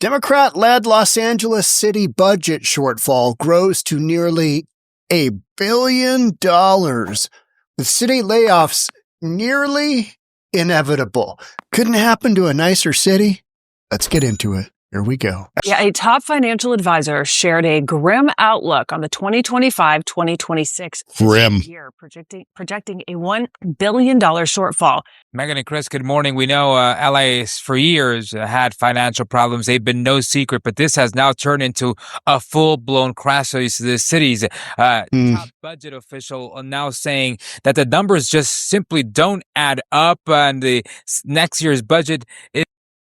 Democrat-led Los Angeles city budget shortfall grows to nearly $1 billion, with city layoffs nearly inevitable. Couldn't happen to a nicer city? Let's get into it. Here we go. Yeah, a top financial advisor shared a grim outlook on the 2025-2026 year, projecting a $1 billion shortfall. Megan and Chris, good morning. We know LA for years had financial problems. They've been no secret, but this has now turned into a full-blown crash. So the city's top budget official now saying that the numbers just simply don't add up, and the next year's budget is...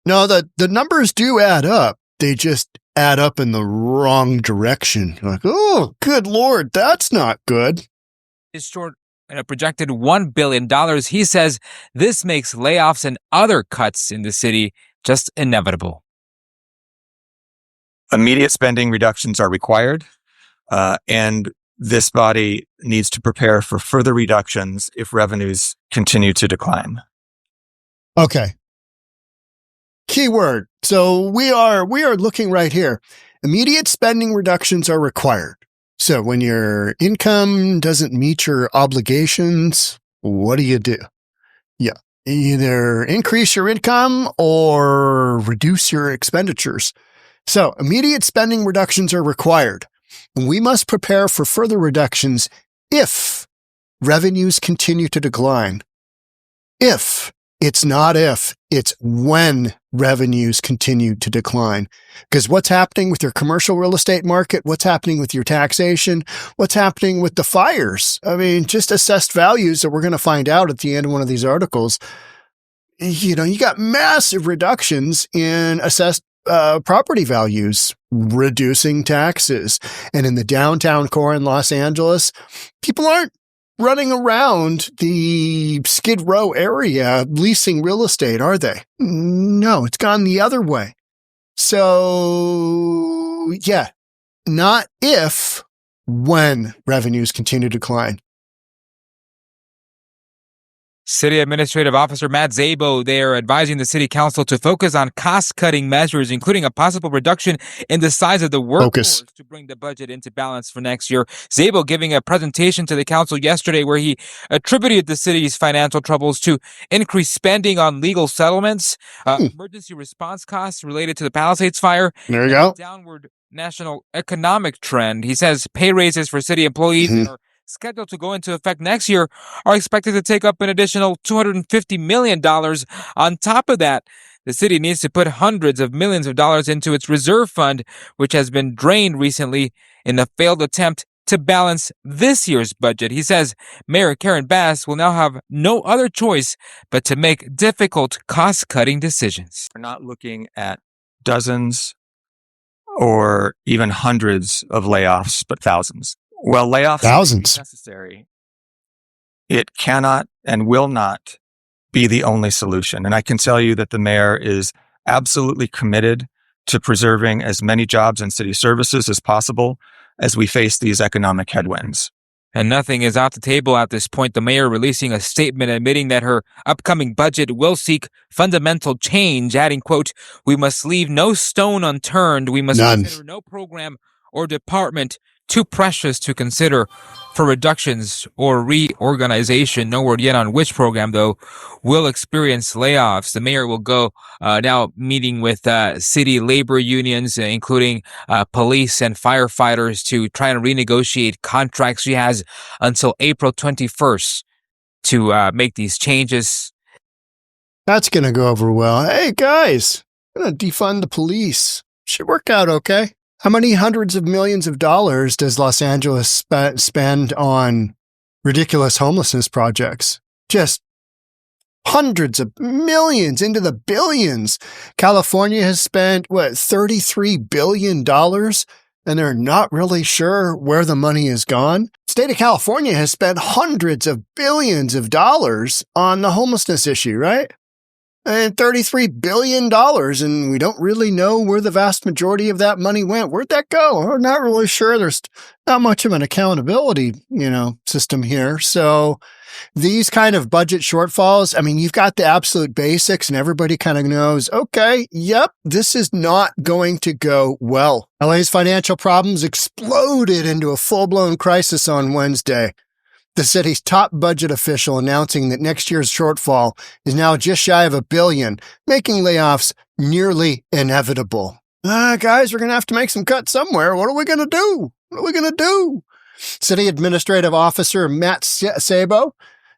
No, the numbers do add up. They just add up in the wrong direction. You're like, oh, good Lord, that's not good. Is short a projected $1 billion. He says this makes layoffs and other cuts in the city just inevitable. Immediate spending reductions are required, and this body needs to prepare for further reductions if revenues continue to decline. Okay. Keyword. So we are looking right here. Immediate spending reductions are required. So when your income doesn't meet your obligations, what do? Yeah. Either increase your income or reduce your expenditures. So immediate spending reductions are required. We must prepare for further reductions if revenues continue to decline. If. It's not if, it's when revenues continue to decline. Because what's happening with your commercial real estate market? What's happening with your taxation? What's happening with the fires? I mean, just assessed values that we're going to find out at the end of one of these articles. You got massive reductions in assessed property values, reducing taxes. And in the downtown core in Los Angeles, people aren't running around the Skid Row area leasing real estate, are they? No, it's gone the other way. So, yeah, not if, when revenues continue to decline. City Administrative Officer Matt Szabo, they are advising the City Council to focus on cost-cutting measures, including a possible reduction in the size of the workforce to bring the budget into balance for next year. Szabo giving a presentation to the council yesterday where he attributed the city's financial troubles to increased spending on legal settlements, emergency response costs related to the Palisades fire, there you go, downward national economic trend. He says pay raises for city employees are scheduled to go into effect next year are expected to take up an additional $250 million. On top of that, the city needs to put hundreds of millions of dollars into its reserve fund, which has been drained recently in a failed attempt to balance this year's budget. He says Mayor Karen Bass will now have no other choice but to make difficult cost-cutting decisions. We're not looking at dozens or even hundreds of layoffs, but thousands. Well, layoffs thousands are necessary. It cannot and will not be the only solution. And I can tell you that the mayor is absolutely committed to preserving as many jobs and city services as possible as we face these economic headwinds. And nothing is off the table at this point. The mayor releasing a statement admitting that her upcoming budget will seek fundamental change, adding, quote, "We must leave no stone unturned. We must consider no program or department too precious to consider for reductions or reorganization." No word yet on which program, though, will experience layoffs. The mayor will go now meeting with city labor unions, including police and firefighters, to try and renegotiate contracts. She has until April 21st to make these changes. That's going to go over well. Hey, guys, I'm going to defund the police. Should work out okay. How many hundreds of millions of dollars does Los Angeles spend on ridiculous homelessness projects? Just hundreds of millions into the billions. California has spent, $33 billion, and they're not really sure where the money has gone. State of California has spent hundreds of billions of dollars on the homelessness issue, right? and $33 billion, and we don't really know where the vast majority of that money went. Where'd that go? We're not really sure. There's not much of an accountability, system here. So these kind of budget shortfalls, I mean, you've got the absolute basics and everybody kind of knows, okay, yep, this is not going to go well. LA's financial problems exploded into a full-blown crisis on Wednesday. The city's top budget official announcing that next year's shortfall is now just shy of $1 billion, making layoffs nearly inevitable. Guys, we're going to have to make some cuts somewhere. What are we going to do? City Administrative Officer Matt Sabo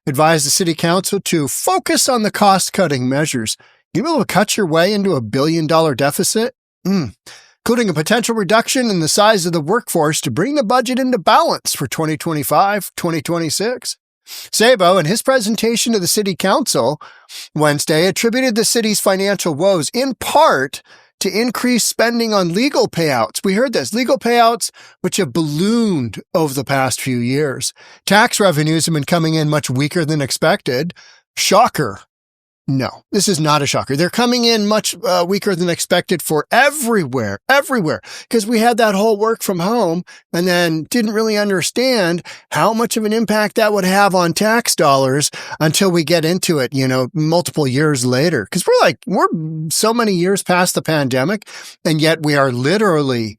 advised the City Council to focus on the cost-cutting measures. You be able to cut your way into $1 billion deficit? Including a potential reduction in the size of the workforce to bring the budget into balance for 2025-2026. Sabo, in his presentation to the City Council Wednesday, attributed the city's financial woes in part to increased spending on legal payouts. We heard this, legal payouts, which have ballooned over the past few years. Tax revenues have been coming in much weaker than expected. Shocker. No, this is not a shocker. They're coming in much weaker than expected for everywhere, because we had that whole work from home and then didn't really understand how much of an impact that would have on tax dollars until we get into it, multiple years later. Because we're so many years past the pandemic, and yet we are literally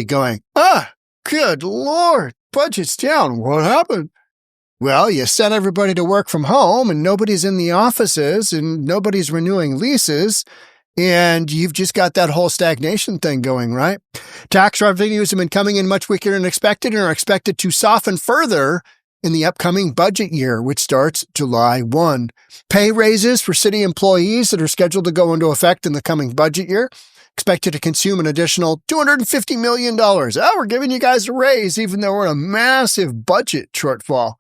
going, good Lord, budget's down. What happened? Well, you sent everybody to work from home and nobody's in the offices and nobody's renewing leases, and you've just got that whole stagnation thing going, right? Tax revenues have been coming in much weaker than expected and are expected to soften further in the upcoming budget year, which starts July 1. Pay raises for city employees that are scheduled to go into effect in the coming budget year expected to consume an additional $250 million. We're giving you guys a raise even though we're in a massive budget shortfall.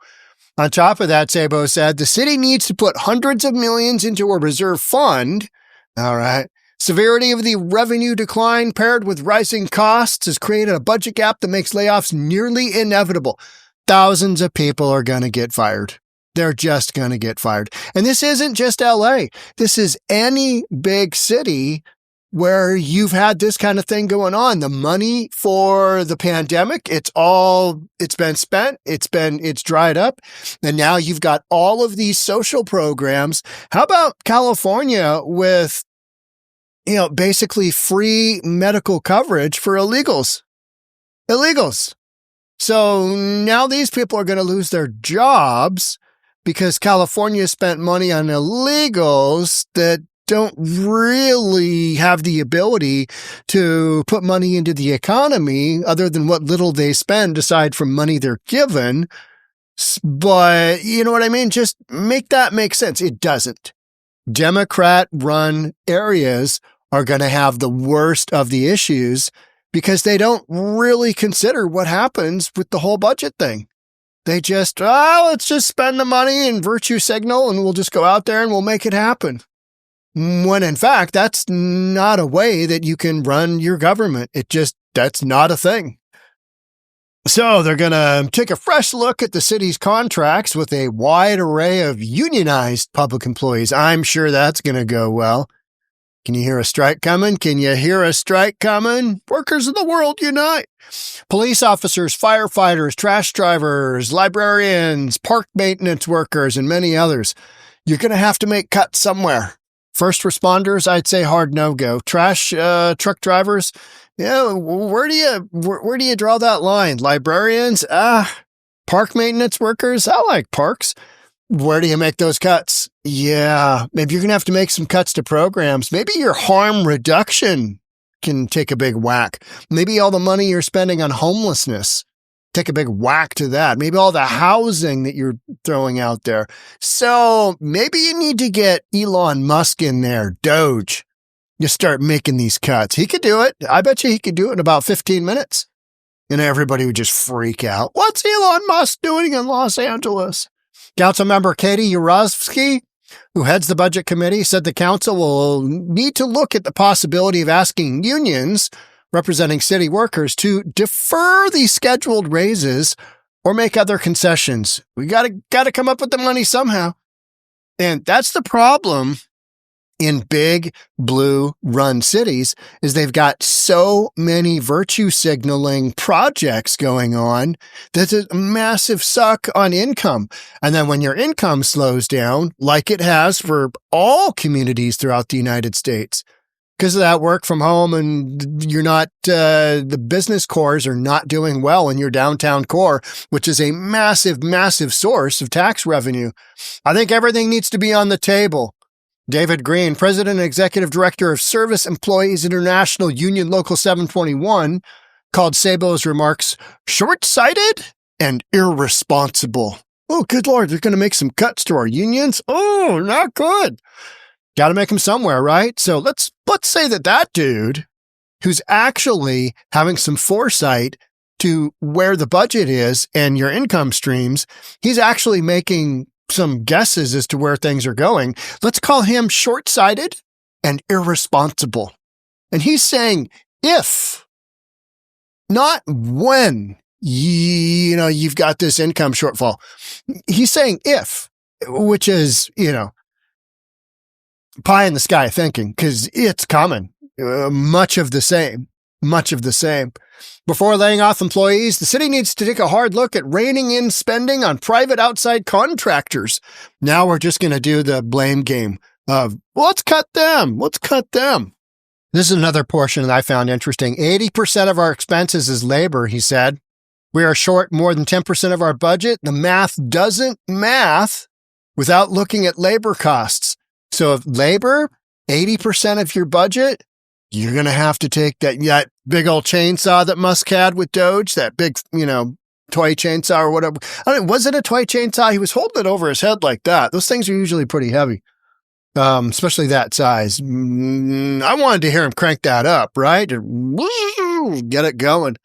On top of that, Sabo said, the city needs to put hundreds of millions into a reserve fund. All right. Severity of the revenue decline paired with rising costs has created a budget gap that makes layoffs nearly inevitable. Thousands of people are going to get fired. They're just going to get fired. And this isn't just LA. This is any big city where you've had this kind of thing going on. The money for the pandemic, it's been spent, it's dried up. And now you've got all of these social programs. How about California with, basically free medical coverage for illegals? So now these people are going to lose their jobs because California spent money on illegals that don't really have the ability to put money into the economy other than what little they spend aside from money they're given. But you know what I mean? Just make that make sense. It doesn't. Democrat-run areas are going to have the worst of the issues because they don't really consider what happens with the whole budget thing. They just, let's just spend the money and virtue signal and we'll just go out there and we'll make it happen. When in fact, that's not a way that you can run your government. That's not a thing. So they're going to take a fresh look at the city's contracts with a wide array of unionized public employees. I'm sure that's going to go well. Can you hear a strike coming? Workers of the world unite. Police officers, firefighters, trash drivers, librarians, park maintenance workers, and many others. You're going to have to make cuts somewhere. First responders, I'd say hard no-go. Trash truck drivers, where do you draw that line? Librarians, park maintenance workers, I like parks. Where do you make those cuts? Yeah, maybe you're going to have to make some cuts to programs. Maybe your harm reduction can take a big whack. Maybe all the money you're spending on homelessness, take a big whack to that. Maybe all the housing that you're throwing out there. So maybe you need to get Elon Musk in there, Doge. You start making these cuts. He could do it. I bet you he could do it in about 15 minutes. And everybody would just freak out. What's Elon Musk doing in Los Angeles? Councilmember Katie Urowski, who heads the budget committee, said the council will need to look at the possibility of asking unions representing city workers to defer the scheduled raises or make other concessions. We got to come up with the money somehow. And that's the problem in big blue run cities is they've got so many virtue signaling projects going on that's a massive suck on income. And then when your income slows down, like it has for all communities throughout the United States, because of that work from home and you're not, the business cores are not doing well in your downtown core, which is a massive, massive source of tax revenue. I think everything needs to be on the table. David Green, President and Executive Director of Service Employees International Union Local 721, called Sabo's remarks short-sighted and irresponsible. Oh, good Lord, they're going to make some cuts to our unions? Oh, not good. Got to make them somewhere, right? So let's say that dude who's actually having some foresight to where the budget is and your income streams, he's actually making some guesses as to where things are going. Let's call him short-sighted and irresponsible. And he's saying if, not when, you've got this income shortfall. He's saying if, which is, pie in the sky thinking, because it's coming. Much of the same. Before laying off employees, the city needs to take a hard look at reining in spending on private outside contractors. Now we're just going to do the blame game of, let's cut them. This is another portion that I found interesting. 80% of our expenses is labor, he said. We are short more than 10% of our budget. The math doesn't math without looking at labor costs. So if labor, 80% of your budget, you're going to have to take that big old chainsaw that Musk had with Doge, that big, toy chainsaw or whatever. Was it a toy chainsaw? He was holding it over his head like that. Those things are usually pretty heavy, especially that size. I wanted to hear him crank that up, right? Get it going.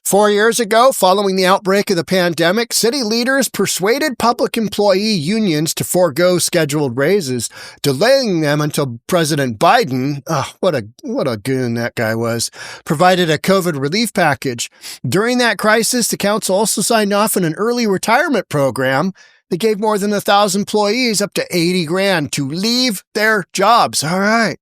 4 years ago, following the outbreak of the pandemic, city leaders persuaded public employee unions to forego scheduled raises, delaying them until President Biden, what a goon that guy was, provided a COVID relief package. During that crisis, the council also signed off on an early retirement program that gave more than 1,000 employees up to $80,000 to leave their jobs. All right,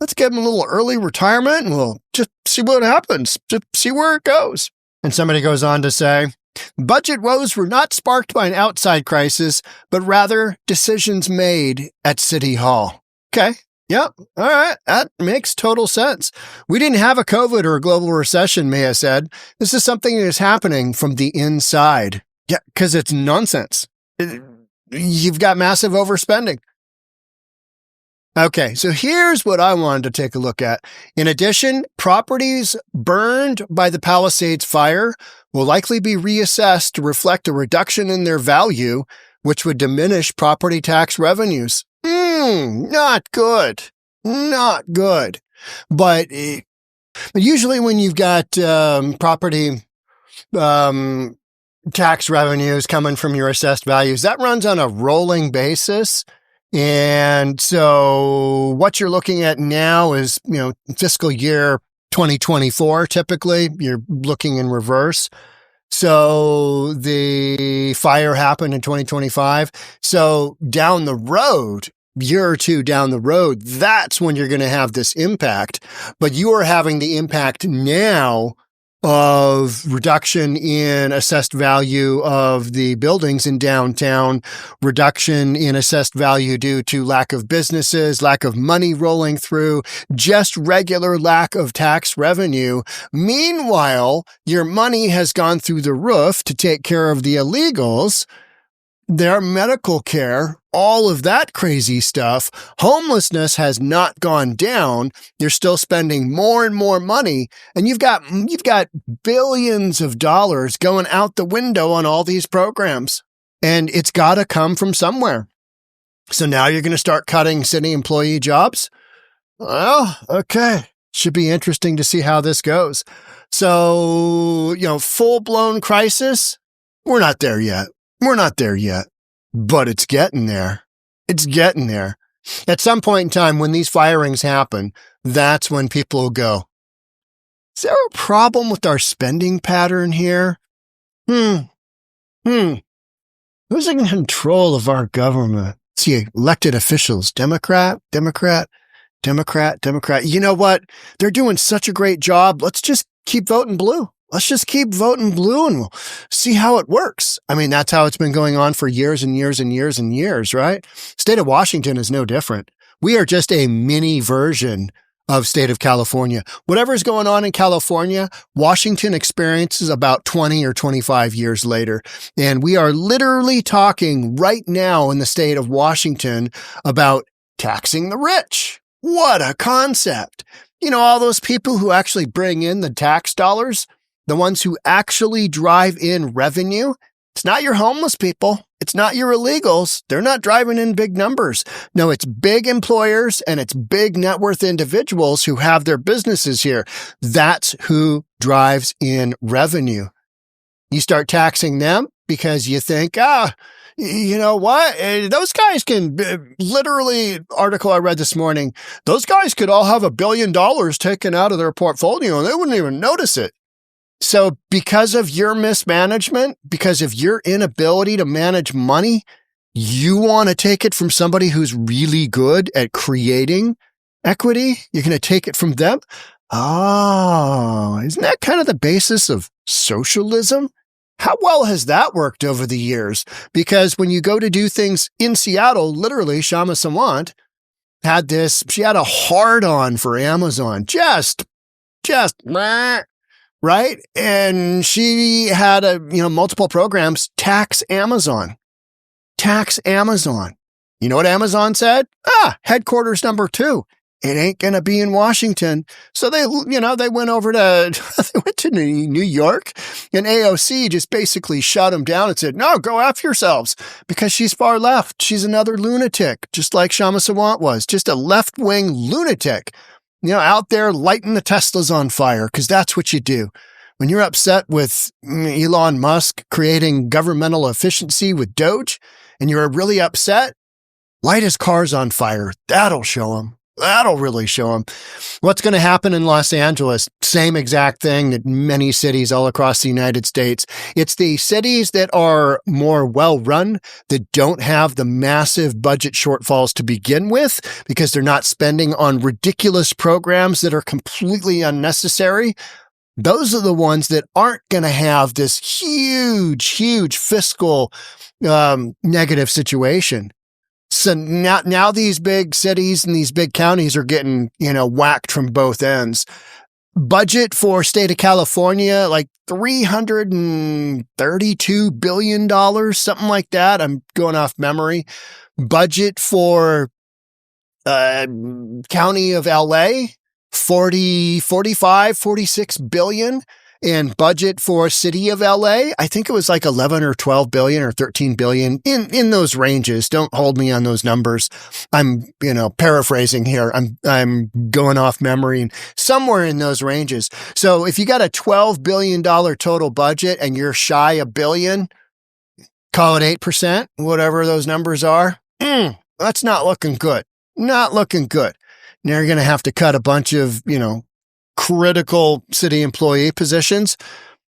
let's give them a little early retirement and we'll just see what happens, just see where it goes. And somebody goes on to say, budget woes were not sparked by an outside crisis, but rather decisions made at City Hall. Okay. Yep. All right. That makes total sense. We didn't have a COVID or a global recession, Maya said. This is something that is happening from the inside. Yeah, because it's nonsense. You've got massive overspending. Okay, so here's what I wanted to take a look at. In addition, properties burned by the Palisades fire will likely be reassessed to reflect a reduction in their value, which would diminish property tax revenues. Not good. But usually when you've got property tax revenues coming from your assessed values, that runs on a rolling basis. And so what you're looking at now is, fiscal year 2024, typically you're looking in reverse. So the fire happened in 2025. So down the road, year or two down the road, that's when you're going to have this impact. But you are having the impact now of reduction in assessed value of the buildings in downtown, reduction in assessed value due to lack of businesses, lack of money rolling through, just regular lack of tax revenue. Meanwhile, your money has gone through the roof to take care of the illegals, their medical care, all of that crazy stuff. Homelessness has not gone down. You're still spending more and more money, and you've got billions of dollars going out the window on all these programs, and it's got to come from somewhere. So now you're going to start cutting city employee jobs? Well, okay. Should be interesting to see how this goes. So, full-blown crisis? We're not there yet. But it's getting there. At some point in time, when these firings happen, that's when people will go, is there a problem with our spending pattern here? Who's in control of our government? see elected officials, Democrat. You know what? They're doing such a great job. Let's just keep voting blue. Let's just keep voting blue and we'll see how it works. I mean, that's how it's been going on for years and years and years and years, right? State of Washington is no different. We are just a mini version of state of California. Whatever's going on in California, Washington experiences about 20 or 25 years later. And we are literally talking right now in the state of Washington about taxing the rich. What a concept. You know, all those people who actually bring in the tax dollars, the ones who actually drive in revenue, it's not your homeless people. It's not your illegals. They're not driving in big numbers. No, it's big employers and it's big net worth individuals who have their businesses here. That's who drives in revenue. You start taxing them because you think, you know what? Those guys can literally, article I read this morning, those guys could all have $1 billion taken out of their portfolio and they wouldn't even notice it. So because of your mismanagement, because of your inability to manage money, you want to take it from somebody who's really good at creating equity? You're going to take it from them? Oh, isn't that kind of the basis of socialism? How well has that worked over the years? Because when you go to do things in Seattle, literally, Shama Sawant she had a hard-on for Amazon. Just, right? And she had multiple programs, tax Amazon. You know what Amazon said? Headquarters number 2. It ain't going to be in Washington. So they went over to New York, and AOC just basically shut them down and said, no, go F yourselves, because she's far left. She's another lunatic, just like Shama Sawant was, just a left-wing lunatic, out there lighting the Teslas on fire, because that's what you do. When you're upset with Elon Musk creating governmental efficiency with Doge, and you're really upset, light his cars on fire. That'll show him. That'll really show them. What's going to happen in Los Angeles? Same exact thing that many cities all across the United States. It's the cities that are more well-run, that don't have the massive budget shortfalls to begin with, because they're not spending on ridiculous programs that are completely unnecessary. Those are the ones that aren't going to have this huge fiscal negative situation. So now these big cities and these big counties are getting, whacked from both ends. Budget for state of California, like $332 billion, something like that. I'm going off memory. Budget for county of LA, 46 billion. And budget for city of LA, I think it was like 11 or 12 billion or 13 billion in those ranges. Don't hold me on those numbers. I'm, paraphrasing here. I'm going off memory, and somewhere in those ranges. So if you got a $12 billion total budget and you're shy $1 billion, call it 8%, whatever those numbers are. That's not looking good. Not looking good. Now you're going to have to cut a bunch of, critical city employee positions.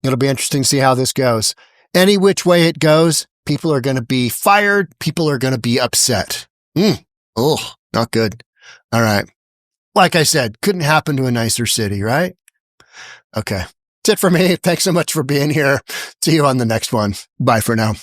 It'll be interesting to see how this goes. Any which way it goes, people are going to be fired. People are going to be upset. Oh, not good. All right. Like I said, couldn't happen to a nicer city, right? Okay. That's it for me. Thanks so much for being here. See you on the next one. Bye for now.